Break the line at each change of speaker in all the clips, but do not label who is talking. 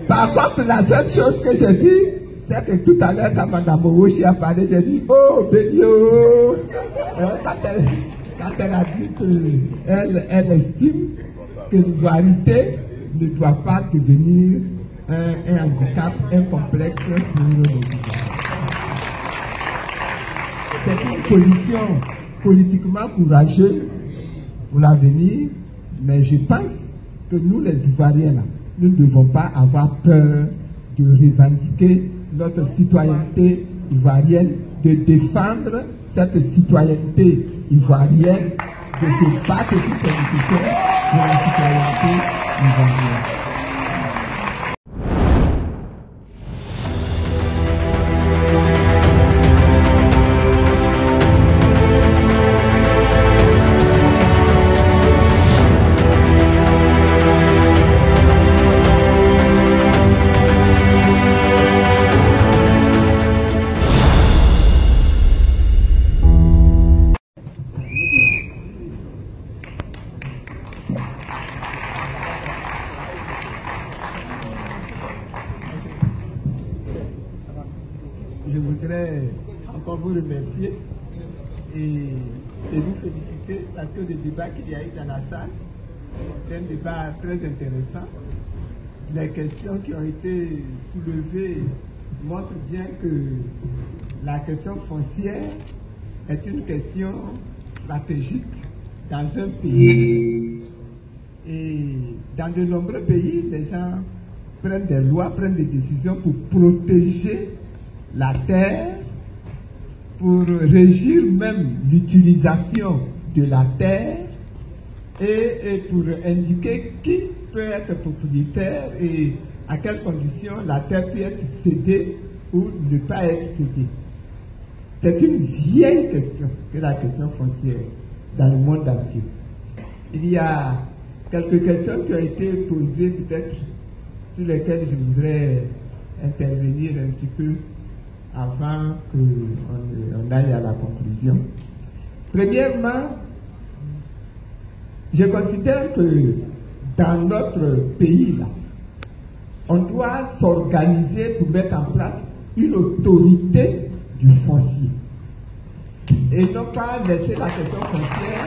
Par contre, la seule chose que j'ai dit, c'est que tout à l'heure, quand Mme Morochi a parlé, j'ai dit, oh, Bédio, quand elle a dit qu'elle estime que l'ivoirité ne doit pas devenir un handicap, un complexe pour nos étudiants. C'est une position politiquement courageuse pour l'avenir, mais je pense que nous, les Ivoiriens, là, nous ne devons pas avoir peur de revendiquer notre citoyenneté ivoirienne, de défendre cette citoyenneté ivoirienne, de se battre sur cette question pour la citoyenneté ivoirienne. Je voudrais encore vous remercier et vous féliciter parce que le débat qu'il y a eu dans la salle est un débat très intéressant. Les questions qui ont été soulevées montrent bien que la question foncière est une question stratégique dans un pays. Et dans de nombreux pays, les gens prennent des lois, prennent des décisions pour protéger la terre, pour régir même l'utilisation de la terre et pour indiquer qui peut être propriétaire et à quelles conditions la terre peut être cédée ou ne pas être cédée. C'est une vieille question que la question foncière dans le monde entier. Il y a quelques questions qui ont été posées peut-être sur lesquelles je voudrais intervenir un petit peu avant qu'on aille à la conclusion. Premièrement, je considère que dans notre pays, là, on doit s'organiser pour mettre en place une autorité du foncier et non pas laisser la question foncière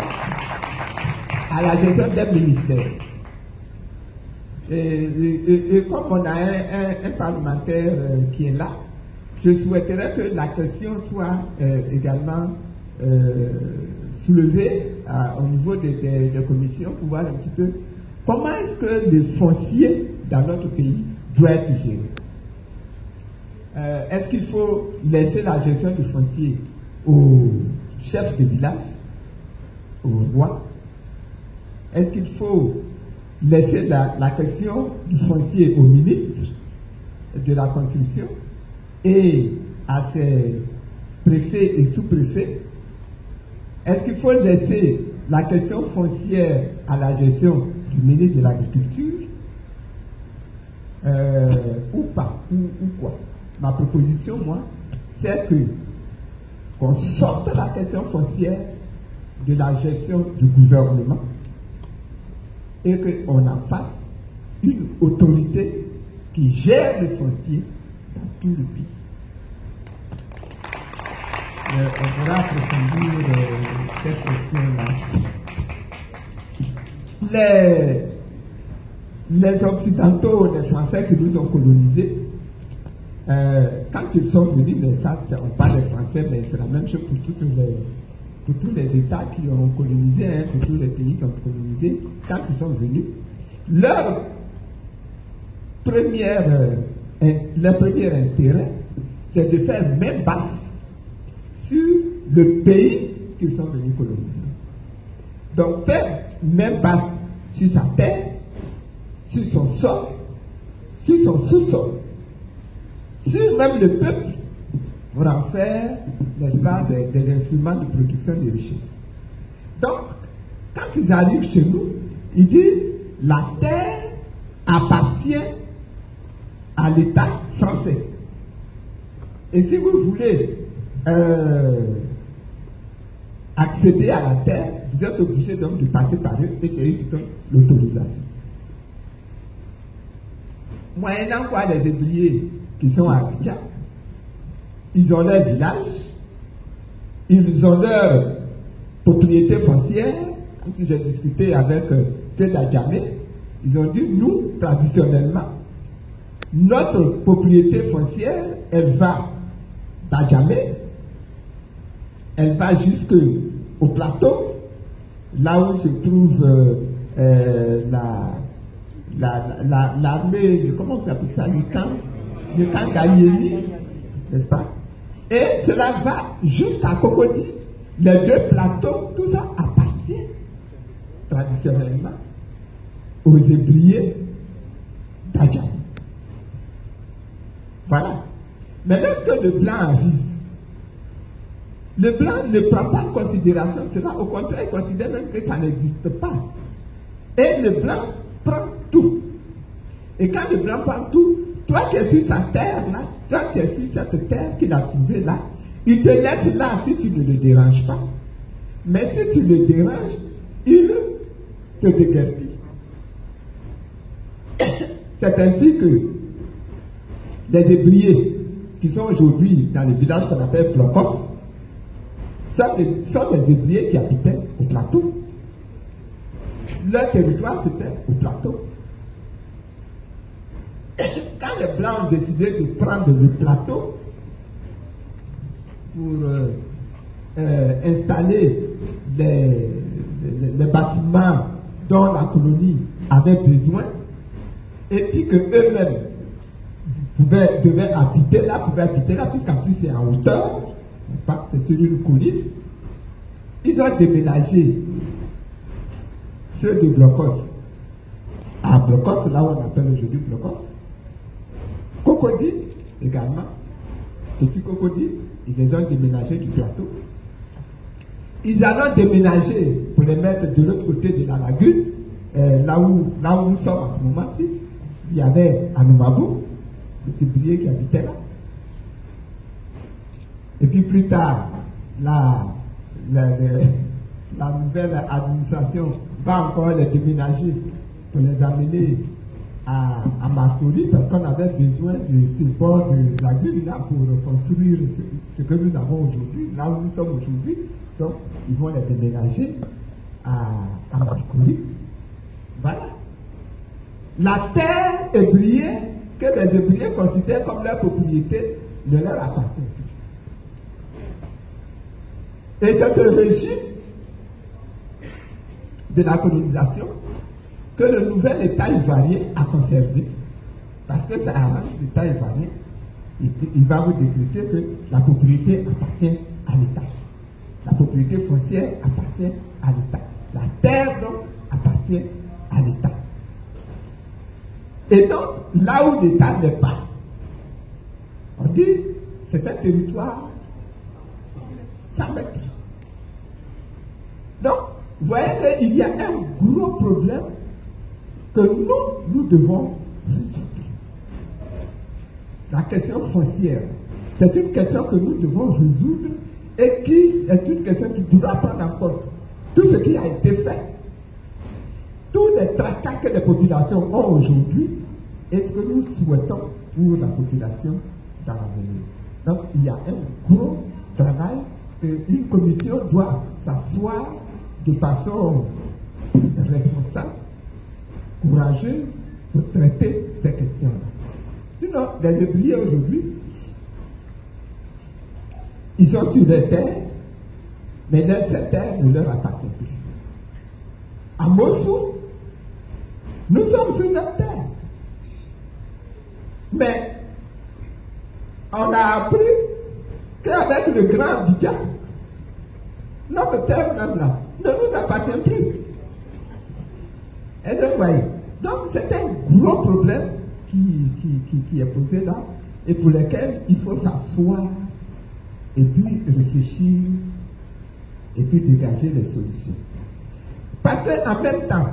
à la gestion d'un ministère. Et comme on a un parlementaire qui est là, je souhaiterais que la question soit également soulevée au niveau des commissions pour voir un petit peu comment est-ce que le foncier dans notre pays doit être géré. Est-ce qu'il faut laisser la gestion du foncier au chef de village, au roi? Est-ce qu'il faut laisser la question du foncier au ministre de la construction et à ses préfets et sous-préfets? Est-ce qu'il faut laisser la question foncière à la gestion du ministre de l'Agriculture ou pas, ou quoi? Ma proposition, moi, c'est qu'on sorte la question foncière de la gestion du gouvernement et qu'on en fasse une autorité qui gère le foncier dans tout le pays. On pourra approfondir cette question-là. Les Occidentaux, les Français qui nous ont colonisés, quand ils sont venus, mais ça, on parle des Français, mais c'est la même chose pour tous les États qui ont colonisé, hein, pour tous les pays qui ont colonisé. Quand ils sont venus, leur premier intérêt, c'est de faire main basse sur le pays qu'ils sont venus coloniser. Donc faire main basse sur sa terre, sur son sol, sur son sous-sol, sur même le peuple, pour en faire, n'est-ce pas, des instruments de production de richesses. Donc, quand ils arrivent chez nous, ils disent la terre appartient à l'État français. Et si vous voulez accéder à la terre, vous êtes obligé donc de passer par eux et c'est eux qui donnent l'autorisation. moyennant quoi les ouvriers qui sont à Abidjan, ils ont leur village, ils ont leur propriété foncière. Quand j'ai discuté avec ceux d'Adjamé, ils ont dit, nous, traditionnellement, notre propriété foncière, elle va d'Adjamé, elle va jusqu'au plateau, là où se trouve l'armée, comment on appelle ça, le camp Gayéni, n'est-ce pas? Et cela va jusqu'à Cocody. Les deux plateaux, tout ça appartient traditionnellement aux Hébriers d'Adjamé. Voilà. Mais lorsque le blanc arrive, le blanc ne prend pas en considération cela, au contraire, il considère même que ça n'existe pas. Et le blanc prend tout. Et quand le blanc prend tout, toi qui es sur sa terre là, toi qui es sur cette terre qu'il a trouvée là, il te laisse là si tu ne le déranges pas. Mais si tu le déranges, il te déguerpit. C'est ainsi que les Hébriers qui sont aujourd'hui dans le village qu'on appelle Blocos sont des Hébriers qui habitaient au plateau. Leur territoire c'était au plateau. Quand les Blancs ont décidé de prendre le plateau pour installer les bâtiments dont la colonie avait besoin, et puis que eux-mêmes devaient habiter là, puisqu'en plus c'est en hauteur, n'est-ce pas, c'est sur une colline, ils ont déménagé ceux de Blocos à Blocos, là où on appelle aujourd'hui Blocos. Cocody également, petit Cocody, ils les ont déménagés du plateau. Ils en ont déménagé pour les mettre de l'autre côté de la lagune, là où nous sommes en ce moment-ci. Il y avait Anoumabou, le Hébrier qui habitait là. Et puis plus tard, la nouvelle administration va encore les déménager pour les amener à Marcory, parce qu'on avait besoin du support de la ville là pour construire ce que nous avons aujourd'hui, là où nous sommes aujourd'hui. Donc, ils vont les déménager à Marcory. Voilà. La terre hébrienne que les Hébriens considèrent comme leur propriété ne leur appartient plus. Et c'est ce régime de la colonisation que le nouvel État ivoirien a conservé, parce que ça arrange l'État ivoirien. Il va vous décréter que la propriété appartient à l'État. La propriété foncière appartient à l'État. La terre, donc, appartient à l'État. Et donc, là où l'État n'est pas, on dit, c'est un territoire sans maître. Donc, vous voyez qu'il y a un gros problème que nous devons résoudre. La question foncière, c'est une question que nous devons résoudre et qui est une question qui devra prendre en compte tout ce qui a été fait, tous les tracas que les populations ont aujourd'hui et ce que nous souhaitons pour la population dans l'avenir. Donc il y a un gros travail que une commission doit s'asseoir de façon responsable, courageuse pour traiter ces questions-là. Sinon, les Hébriers aujourd'hui, ils sont sur les terres, mais ces terres ne leur appartiennent plus. À Mossou, nous sommes sur notre terre. Mais on a appris qu'avec le grand Abidjan, notre terre même là ne nous appartient plus. Et donc, voyez, donc c'est un gros problème qui est posé là et pour lequel il faut s'asseoir et puis réfléchir et puis dégager les solutions. Parce qu'en même temps,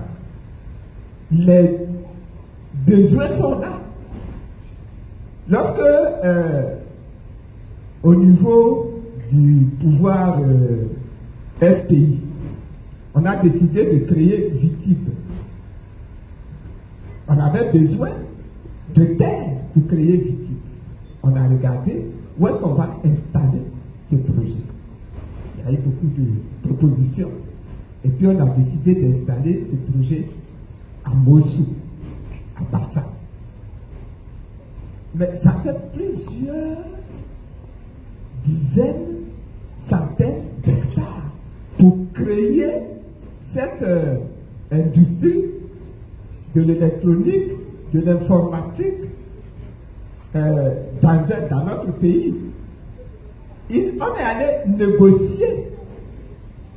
les besoins sont là. Lorsque au niveau du pouvoir FPI, on a décidé de créer Vitib, on avait besoin
de terre pour créer Vitit. On a regardé où est-ce qu'on va installer ce projet. Il y a eu beaucoup de propositions. Et puis on a décidé d'installer ce projet à Mossoul, à Bassa. Mais ça fait plusieurs dizaines, centaines d'hectares pour créer cette industrie de l'électronique, de l'informatique dans notre pays. On est allé négocier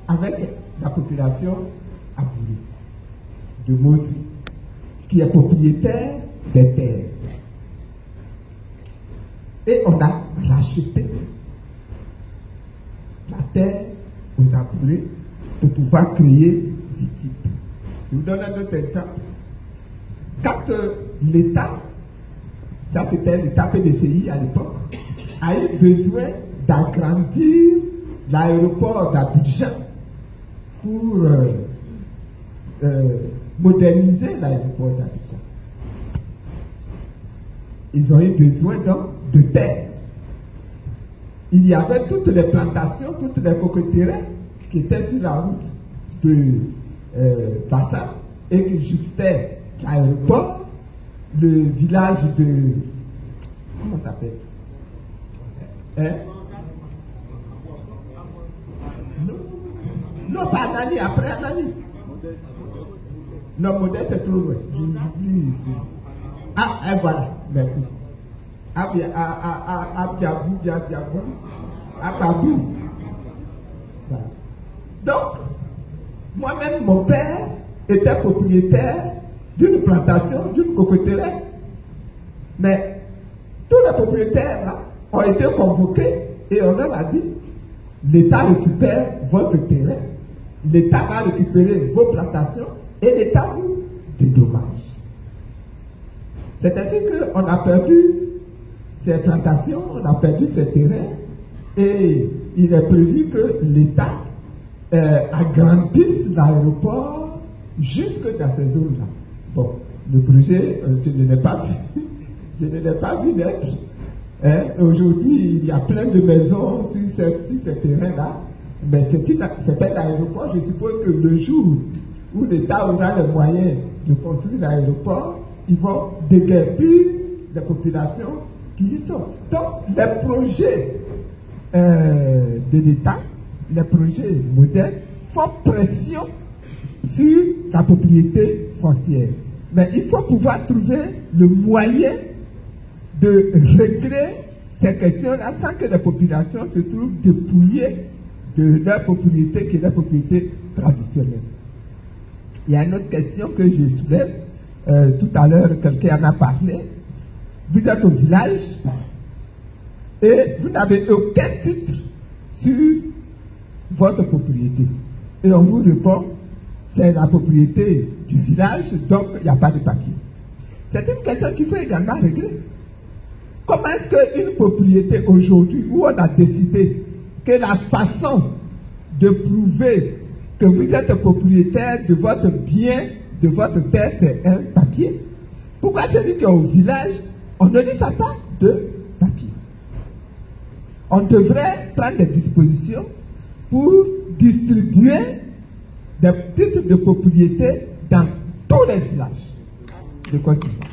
avec la population abourée de Mossoul, qui est propriétaire des terres. Et on a racheté la terre aux abourés pour pouvoir créer Vitit. Je vous donne un autre exemple. Quand l'État, ça c'était l'État PDCI à l'époque, a eu besoin d'agrandir l'aéroport d'Abidjan pour moderniser l'aéroport d'Abidjan. Ils ont eu besoin donc de terre. Il y avait toutes les plantations, toutes les cocotières qui étaient sur la route de Bassa et qui juxtaient l'aéroport, le village de... Comment ça s'appelle? Non, pas Anani, après Anani. Non, Modeste c'est trop loin. J'oublie ici. Ah, et voilà, merci. Ababou. Donc, moi-même, mon père était propriétaire d'une plantation, d'une cocotière. Mais tous les propriétaires là, ont été convoqués et on leur a dit, l'État récupère votre terrain, l'État va récupérer vos plantations et l'État vous dédommage. C'est ainsi qu'on a perdu ces plantations, on a perdu ces terrains et il est prévu que l'État agrandisse l'aéroport jusque dans ces zones-là. Bon, le projet, je ne l'ai pas vu. Je ne l'ai pas vu naître. Aujourd'hui, il y a plein de maisons sur ces terrains-là. Mais c'était l'aéroport. Je suppose que le jour où l'État aura les moyens de construire l'aéroport, ils vont déguerpir les populations qui y sont. Donc, les projets de l'État, les projets modernes, font pression sur la propriété foncière. Mais il faut pouvoir trouver le moyen de régler ces questions-là sans que les populations se trouvent dépouillées de leur propriété qui est leur propriété traditionnelle. Il y a une autre question que je soulève. Tout à l'heure, quelqu'un en a parlé. Vous êtes au village et vous n'avez aucun titre sur votre propriété. Et on vous répond, c'est la propriété du village, donc il n'y a pas de papier. C'est une question qu'il faut également régler. Comment est-ce qu'une propriété aujourd'hui, où on a décidé que la façon de prouver que vous êtes propriétaire de votre bien, de votre terre, c'est un papier? Pourquoi celui qui est au village, on ne lui fait pas de papier? On devrait prendre des dispositions pour distribuer des titres de propriété dans tous les villages de Côte d'Ivoire.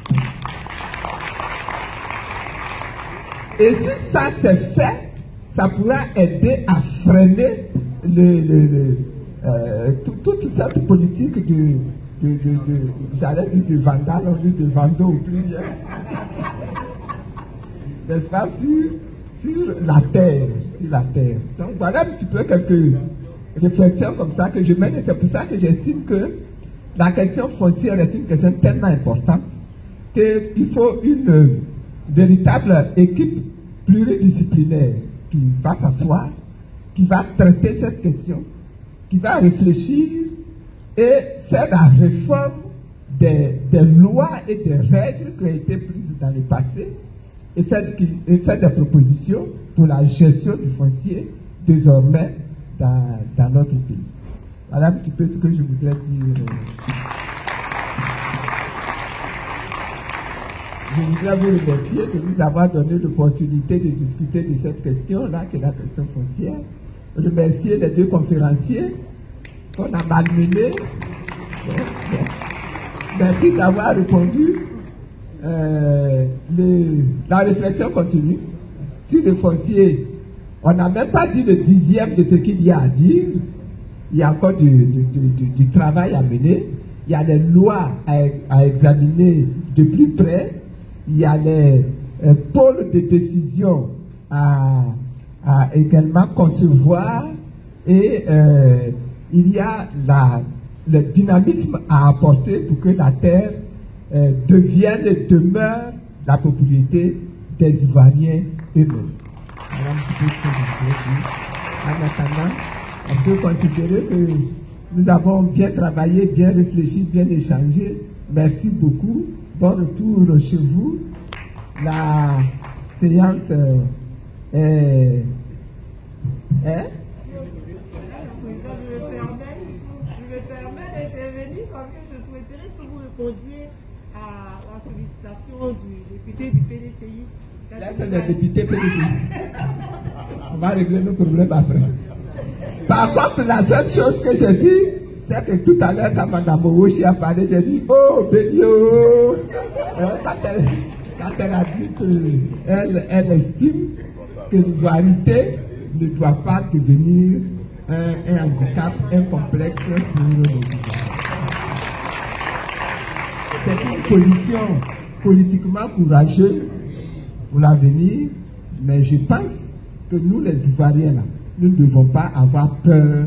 Et si ça c'est fait, ça pourra aider à freiner toute cette politique j'allais dire de vandale, on dit de vandaux au pluriel. N'est-ce pas, sur la terre, Donc voilà un petit peu quelques réflexions comme ça que je mène, et c'est pour ça que j'estime que la question foncière est une question tellement importante qu'il faut une véritable équipe pluridisciplinaire qui va s'asseoir, qui va traiter cette question, qui va réfléchir et faire la réforme des lois et des règles qui ont été prises dans le passé et faire des propositions pour la gestion du foncier désormais dans notre pays. Voilà un petit peu ce que je voudrais dire. je voudrais vous remercier de nous avoir donné l'opportunité de discuter de cette question-là, qui est la question foncière. Remercier les deux conférenciers qu'on a malmenés. Merci d'avoir répondu. La réflexion continue. Sur le foncier, on n'a même pas dit le 10e de ce qu'il y a à dire. Il y a encore du travail à mener. Il y a les lois à examiner de plus près. Il y a les pôles de décision à également concevoir. Et il y a le dynamisme à apporter pour que la terre devienne et demeure la propriété des Ivoiriens eux-mêmes. Voilà un petit peu ce que je voulais dire. En attendant, on peut considérer que nous avons bien travaillé, bien réfléchi, bien échangé. Merci beaucoup. Bon retour chez vous. La séance est...
Je me permets d'intervenir parce que je souhaiterais que vous répondiez à la sollicitation du député du PDCI.
Là, c'est le député PDCI. On va régler nos problèmes après. Par contre, la seule chose que j'ai dit, c'est que tout à l'heure, quand Mme Mowoshi a parlé, j'ai dit, oh, Bédio! Quand elle a dit qu'elle estime que l'ivoirité ne doit pas devenir un handicap, un complexe pour nos citoyens. C'est une position politiquement courageuse pour l'avenir, mais je pense que nous, les Ivoiriens, là, nous ne devons pas avoir peur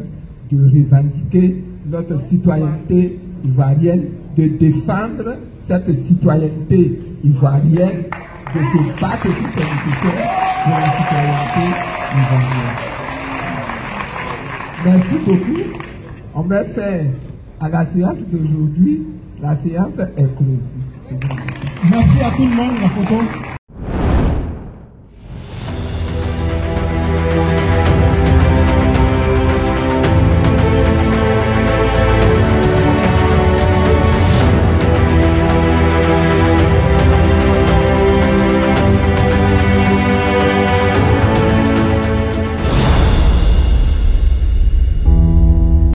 de revendiquer notre citoyenneté ivoirienne, de défendre cette citoyenneté ivoirienne, de se battre sur cette question de la citoyenneté ivoirienne. Merci beaucoup. On met fin à la séance d'aujourd'hui. La séance est close.
Merci à tout le monde. La photo.